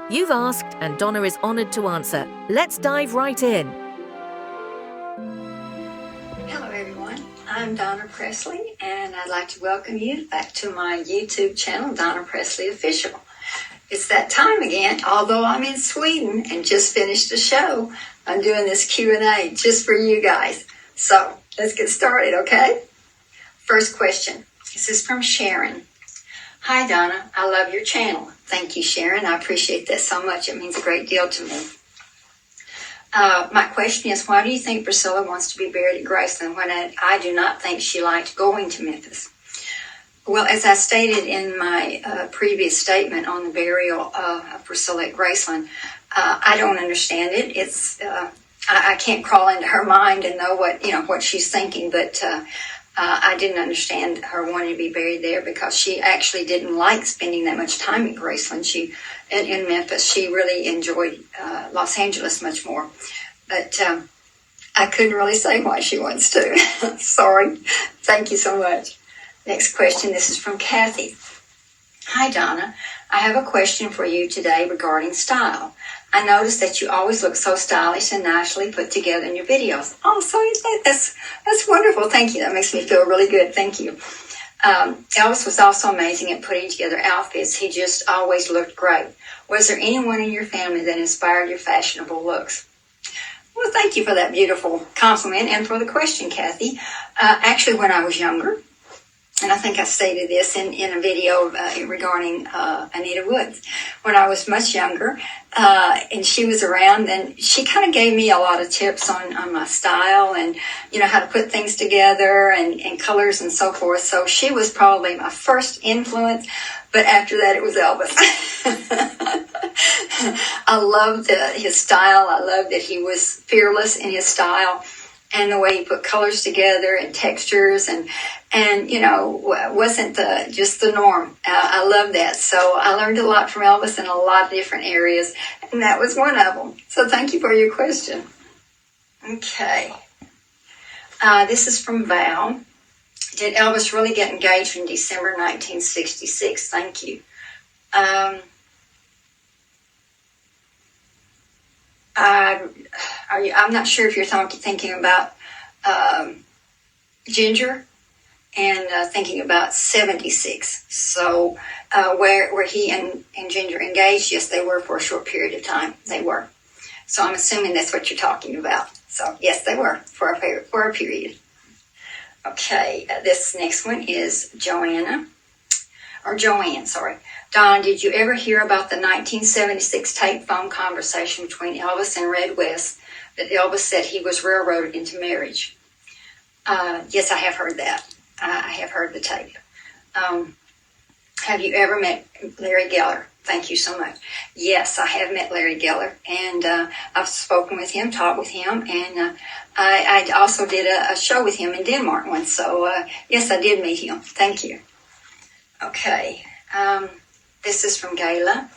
You've asked, and Donna is honoured to answer. Let's dive right in. Hello everyone, I'm Donna Presley, and I'd like to welcome you back to my YouTube channel, Donna Presley Official. It's that time again, although I'm in Sweden and just finished a show. I'm doing this Q&A just for you guys. So let's get started, okay? First question. This is from Sharon. Hi Donna, I love your channel. Thank you, Sharon. I appreciate that so much. It means a great deal to me. My question is, why do you think Priscilla wants to be buried at Graceland when I do not think she liked going to Memphis? Well, as I stated in my previous statement on the burial of Priscilla at Graceland, I don't understand it. It's I can't crawl into her mind and know what she's thinking, but I didn't understand her wanting to be buried there because she actually didn't like spending that much time at Graceland. In Memphis, she really enjoyed Los Angeles much more. But I couldn't really say why she wants to. Sorry. Thank you so much. Next question. This is from Kathy. Hi, Donna. I have a question for you today regarding style. I noticed that you always look so stylish and nicely put together in your videos. Oh, so that's wonderful. Thank you. That makes me feel really good. Thank you. Elvis was also amazing at putting together outfits. He just always looked great. Was there anyone in your family that inspired your fashionable looks? Well, thank you for that beautiful compliment and for the question, Kathy. Actually, when I was younger, and I think I stated this in a video regarding Anita Woods. When I was much younger and she was around, then she kind of gave me a lot of tips on my style and, how to put things together and colors and so forth. So she was probably my first influence, but after that it was Elvis. I loved his style. I loved that he was fearless in his style. And the way he put colors together and textures and wasn't just the norm. I love that. So I learned a lot from Elvis in a lot of different areas, and that was one of them. So thank you for your question. Okay. This is from Val. Did Elvis really get engaged in December 1966? Thank you. I'm not sure if you're thinking about Ginger and thinking about 76. So where he and Ginger engaged, yes, they were for a short period of time. They were. So I'm assuming that's what you're talking about. So yes, they were for a period. Okay, this next one is Joanne, sorry. Don, did you ever hear about the 1976 tape phone conversation between Elvis and Red West that Elvis said he was railroaded into marriage? Yes, I have heard that. I have heard the tape. Have you ever met Larry Geller? Thank you so much. Yes, I have met Larry Geller, and I've spoken with him, talked with him, and I also did a show with him in Denmark once. So, yes, I did meet him. Thank you. Okay. This is from Gayla.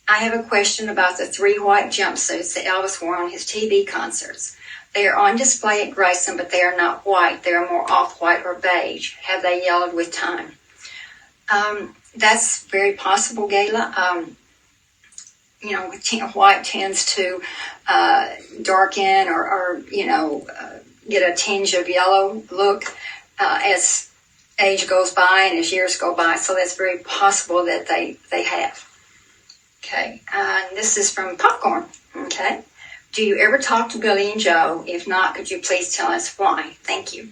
I have a question about the 3 white jumpsuits that Elvis wore on his TV concerts. They are on display at Graceland, but they are not white. They are more off-white or beige. Have they yellowed with time? That's very possible, Gayla. White tends to darken or get a tinge of yellow look as age goes by and as years go by. So that's very possible that they have. Okay. This is from Popcorn. Okay. Do you ever talk to Billy and Joe? If not, could you please tell us why? Thank you.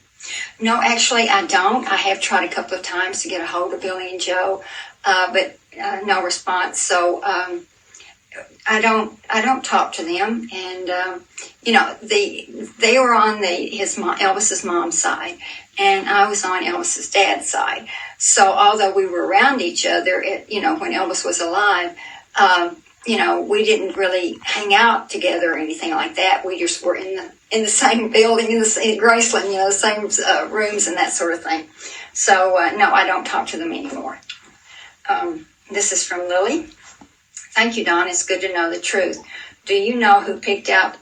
No, actually, I don't. I have tried a couple of times to get a hold of Billy and Joe, but no response. So I don't talk to them. And they were on Elvis's mom's side, and I was on Elvis's dad's side. So although we were around each other, when Elvis was alive, we didn't really hang out together or anything like that. We just were in the same building in Graceland, the same rooms and that sort of thing. So no, I don't talk to them anymore. This is from Lily. Thank you, Don. It's good to know the truth. Do you know who picked out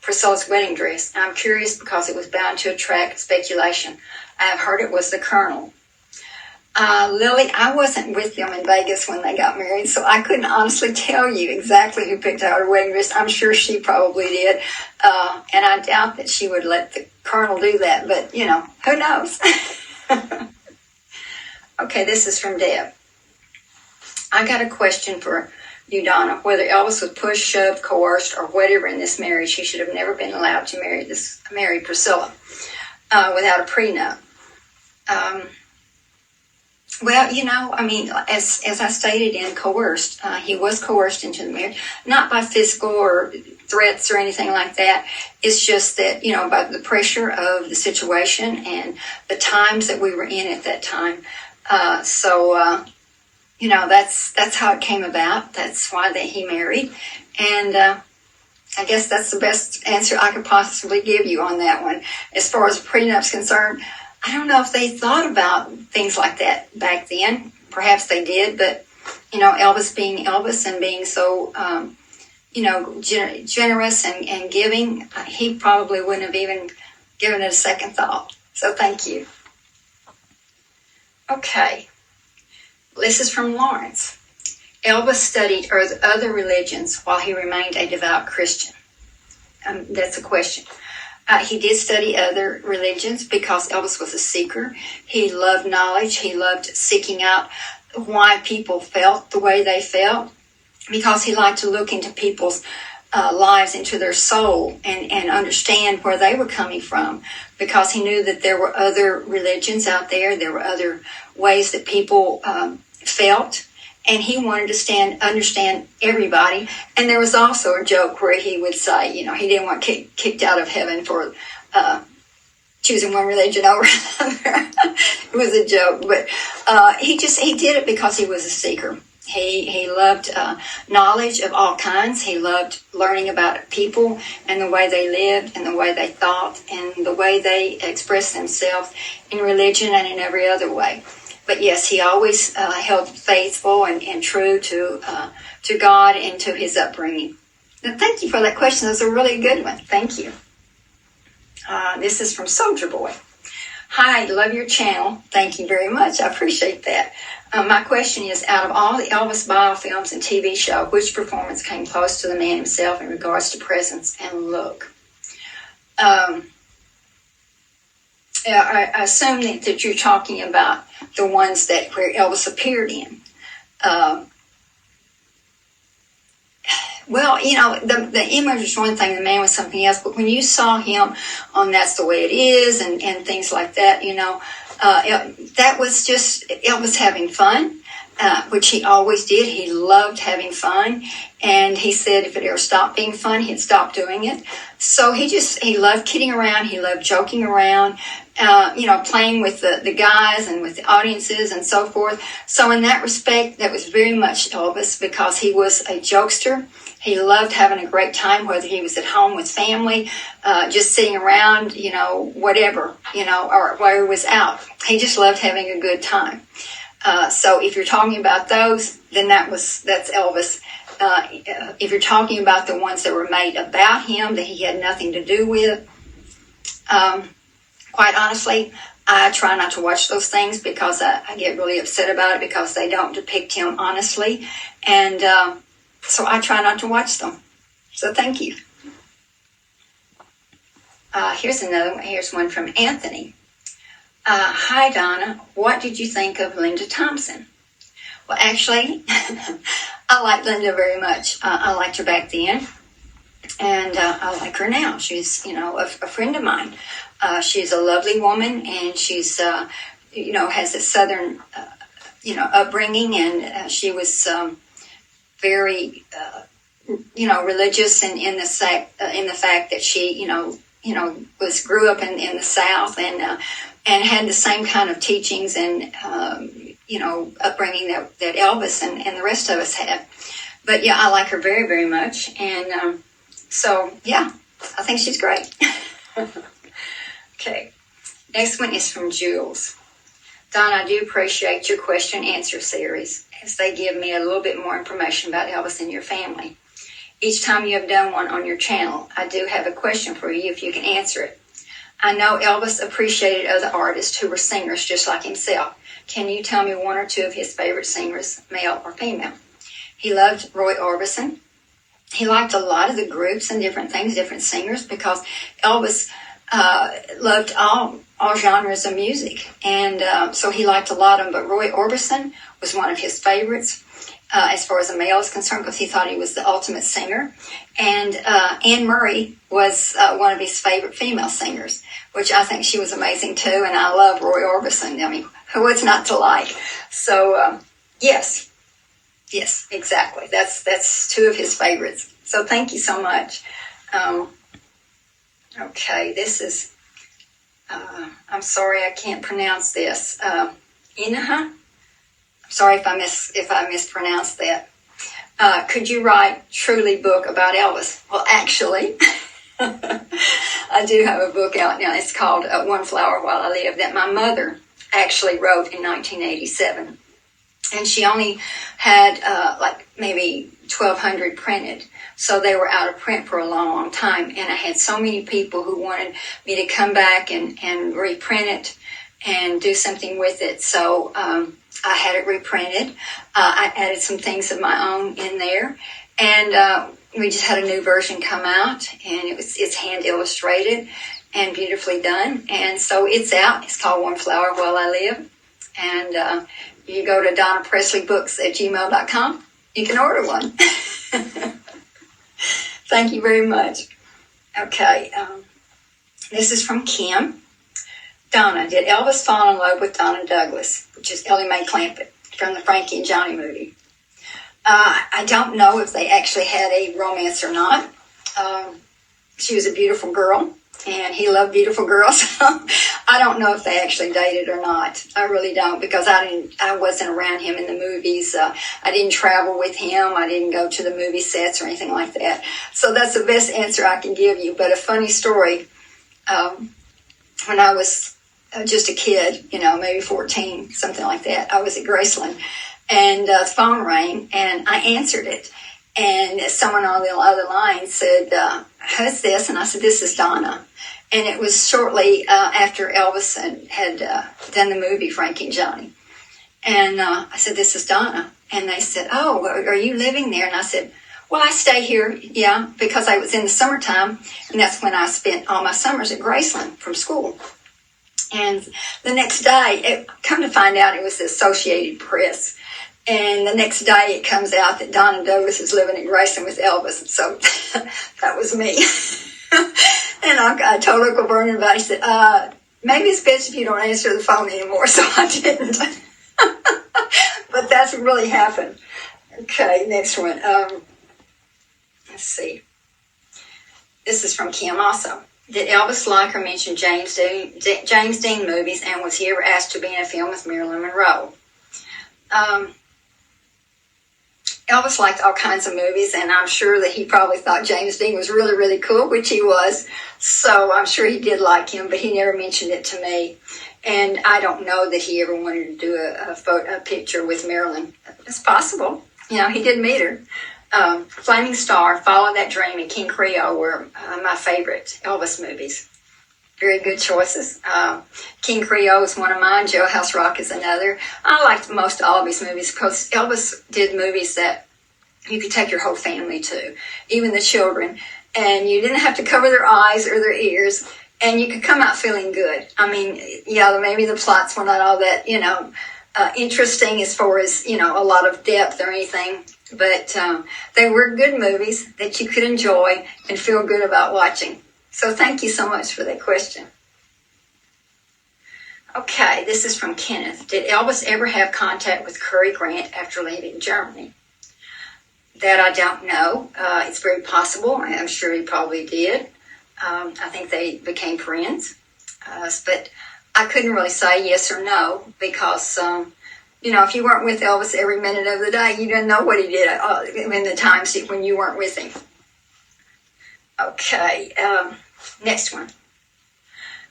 Priscilla's wedding dress? I'm curious because it was bound to attract speculation. I have heard it was the Colonel. Lily, I wasn't with them in Vegas when they got married, so I couldn't honestly tell you exactly who picked out her wedding dress. I'm sure she probably did, and I doubt that she would let the colonel do that, but, you know, who knows? Okay, this is from Deb. I got a question for you, Donna. Whether Elvis was pushed, shoved, coerced, or whatever in this marriage, he should have never been allowed to marry Priscilla without a prenup. Well, you know, I mean, as I stated in coerced, he was coerced into the marriage, not by physical or threats or anything like that. It's just that, you know, by the pressure of the situation and the times that we were in at that time. You know, that's how it came about. That's why he married. And I guess that's the best answer I could possibly give you on that one. As far as prenup's concerned, I don't know if they thought about things like that back then. Perhaps they did, but, you know, Elvis being Elvis and being so, you know, generous and giving, he probably wouldn't have even given it a second thought. So thank you. Okay. This is from Lawrence. Elvis studied other religions while he remained a devout Christian. That's a question. He did study other religions because Elvis was a seeker. He loved knowledge. He loved seeking out why people felt the way they felt, because he liked to look into people's lives, into their soul, and understand where they were coming from, because he knew that there were other religions out there. There were other ways that people felt, and he wanted to understand everybody. And there was also a joke where he would say, you know, he didn't want kicked out of heaven for choosing one religion over another. It was a joke, but he did it because he was a seeker. He loved knowledge of all kinds. He loved learning about people and the way they lived and the way they thought and the way they expressed themselves in religion and in every other way. But yes, he always held faithful and true to God and to his upbringing. Now, thank you for that question. That's a really good one. Thank you. This is from Soldier Boy. Hi, love your channel. Thank you very much. I appreciate that. My question is, out of all the Elvis biofilms and TV show, which performance came close to the man himself in regards to presence and look? I assume that you're talking about the ones where Elvis appeared in. Well, you know, the image was one thing, the man was something else, but when you saw him on That's the Way It Is and things like that, you know, that was just Elvis having fun, which he always did. He loved having fun, and he said if it ever stopped being fun, he'd stop doing it. So he loved kidding around, he loved joking around, you know, playing with the guys and with the audiences and so forth. So in that respect, that was very much Elvis, because he was a jokester. He loved having a great time, whether he was at home with family, just sitting around, you know, whatever, you know, or while he was out. He just loved having a good time. So if you're talking about those, then that's Elvis. If you're talking about the ones that were made about him that he had nothing to do with, quite honestly, I try not to watch those things because I get really upset about it, because they don't depict him honestly. And so I try not to watch them. So thank you. Here's another one. Here's one from Anthony. Hi, Donna. What did you think of Linda Thompson? Well, actually, I like Linda very much. I liked her back then, and I like her now. She's, you know, a friend of mine. She's a lovely woman, and she's, you know, has a Southern, you know, upbringing, and she was very, you know, religious, and in the fact that she, you know, grew up in the South, and had the same kind of teachings and you know, upbringing that Elvis and the rest of us had. But yeah, I like her very, very much, and so yeah, I think she's great. Okay, next one is from Jules. Don, I do appreciate your question and answer series, as they give me a little bit more information about Elvis and your family. Each time you have done one on your channel, I do have a question for you if you can answer it. I know Elvis appreciated other artists who were singers just like himself. Can you tell me one or two of his favorite singers, male or female? He loved Roy Orbison. He liked a lot of the groups and different things, different singers, because Elvis loved all genres of music. And so he liked a lot of them. But Roy Orbison was one of his favorites as far as a male is concerned, because he thought he was the ultimate singer. And Anne Murray was one of his favorite female singers, which I think she was amazing too. And I love Roy Orbison. I mean, what's not to like? So, yes. Yes, exactly. That's two of his favorites. So thank you so much. Okay, this is, I'm sorry I can't pronounce this. Inaha? I'm sorry if I mispronounced that. Could you write truly book about Elvis? Well, actually, I do have a book out now. It's called One Flower While I Live, that my mother actually wrote in 1987. And she only had like maybe 1,200 printed. So they were out of print for a long, long time. And I had so many people who wanted me to come back and reprint it and do something with it. So I had it reprinted. I added some things of my own in there. And we just had a new version come out. And it's hand illustrated and beautifully done. And so it's out. It's called One Flower While I Live. And you go to donnapresleybooks@gmail.com. You can order one. Thank you very much. Okay, this is from Kim. Donna, did Elvis fall in love with Donna Douglas, which is Ellie Mae Clampett from the Frankie and Johnny movie? I don't know if they actually had a romance or not. She was a beautiful girl, and he loved beautiful girls. I don't know if they actually dated or not. I really don't, because I wasn't around him in the movies. I didn't travel with him. I didn't go to the movie sets or anything like that. So that's the best answer I can give you. But a funny story, when I was just a kid, maybe 14, something like that, I was at Graceland, and the phone rang, and I answered it. And someone on the other line said, who's this? And I said, this is Donna. And it was shortly after Elvis had done the movie Frankie and Johnny. And I said, this is Donna. And they said, oh, are you living there? And I said, well, I stay here, yeah, because I was in the summertime. And that's when I spent all my summers at Graceland from school. And the next day, come to find out, it was the Associated Press. And the next day it comes out that Donna Douglas is living at Graceland with Elvis. So that was me. And I told Uncle Vernon about it. He said, maybe it's best if you don't answer the phone anymore. So I didn't. But that's what really happened. Okay, next one. Let's see. This is from Kim also. Did Elvis like or mention James Dean movies, and was he ever asked to be in a film with Marilyn Monroe? Elvis liked all kinds of movies, and I'm sure that he probably thought James Dean was really, really cool, which he was. So I'm sure he did like him, but he never mentioned it to me. And I don't know that he ever wanted to do a picture with Marilyn. It's possible. He did meet her. Flaming Star, Follow That Dream, and King Creole were my favorite Elvis movies. Very good choices. King Creole is one of mine. Jailhouse Rock is another. I liked most all of his movies because Elvis did movies that you could take your whole family to, even the children, and you didn't have to cover their eyes or their ears, and you could come out feeling good. I mean, yeah, maybe the plots were not all that, interesting as far as, a lot of depth or anything, but they were good movies that you could enjoy and feel good about watching. So thank you so much for that question. Okay, this is from Kenneth. Did Elvis ever have contact with Cary Grant after leaving Germany? That I don't know. It's very possible. I'm sure he probably did. I think they became friends. But I couldn't really say yes or no because, if you weren't with Elvis every minute of the day, you didn't know what he did in the times when you weren't with him. Okay, next one.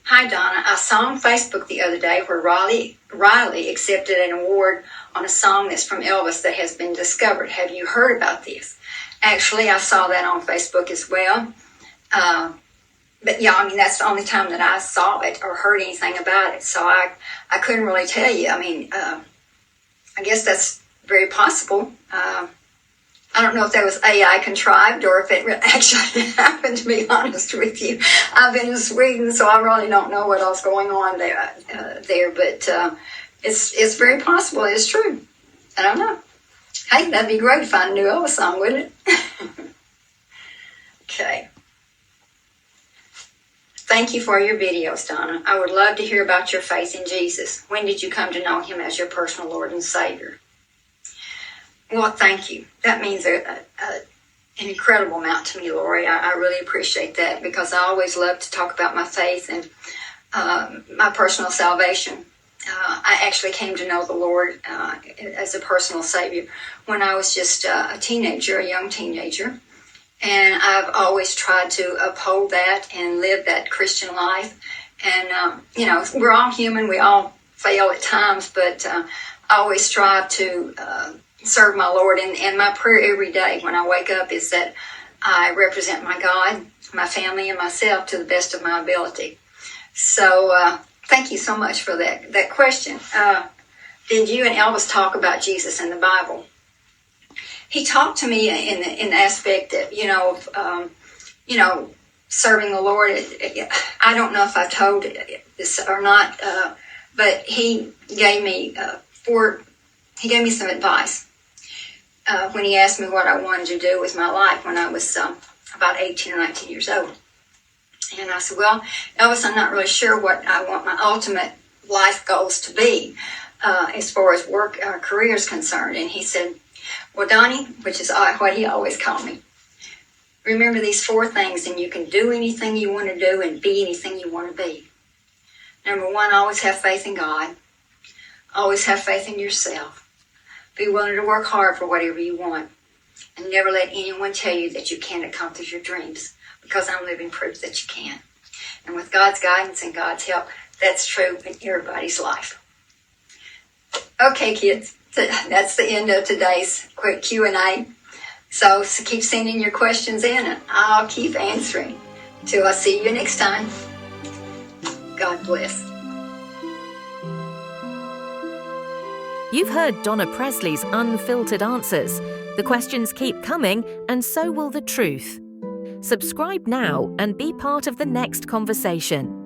Hi, Donna. I saw on Facebook the other day where Riley accepted an award on a song that's from Elvis that has been discovered. Have you heard about this? Actually, I saw that on Facebook as well. but yeah, I mean, that's the only time that I saw it or heard anything about it. So I couldn't really tell you. I mean, I guess that's very possible. I don't know if that was AI contrived or if it actually happened, to be honest with you. I've been in Sweden, so I really don't know what else going on there. But it's very possible. It's true. I don't know. Hey, that'd be great if I knew Elvis song, wouldn't it? Okay. Thank you for your videos, Donna. I would love to hear about your faith in Jesus. When did you come to know him as your personal Lord and Savior? Well, thank you. That means an incredible amount to me, Lori. I really appreciate that, because I always love to talk about my faith and my personal salvation. I actually came to know the Lord as a personal Savior when I was just a teenager, a young teenager. And I've always tried to uphold that and live that Christian life. And, we're all human. We all fail at times, but I always strive to serve my Lord. And my prayer every day when I wake up is that I represent my God, my family, and myself to the best of my ability. So thank you so much for that question. Did you and Elvis talk about Jesus in the Bible? He talked to me in the aspect of, serving the Lord. I don't know if I told this or not, but he gave me some advice when he asked me what I wanted to do with my life when I was about 18 or 19 years old. And I said, well, Elvis, I'm not really sure what I want my ultimate life goals to be as far as work or career is concerned. And he said, well, Donnie, which is what he always called me, remember these 4 things and you can do anything you want to do and be anything you want to be. Number 1, always have faith in God. Always have faith in yourself. Be willing to work hard for whatever you want. And never let anyone tell you that you can't accomplish your dreams, because I'm living proof that you can. And with God's guidance and God's help, that's true in everybody's life. Okay, kids. That's the end of today's quick Q&A. So keep sending your questions in and I'll keep answering. Till I see you next time. God bless. You've heard Donna Presley's unfiltered answers. The questions keep coming, and so will the truth. Subscribe now and be part of the next conversation.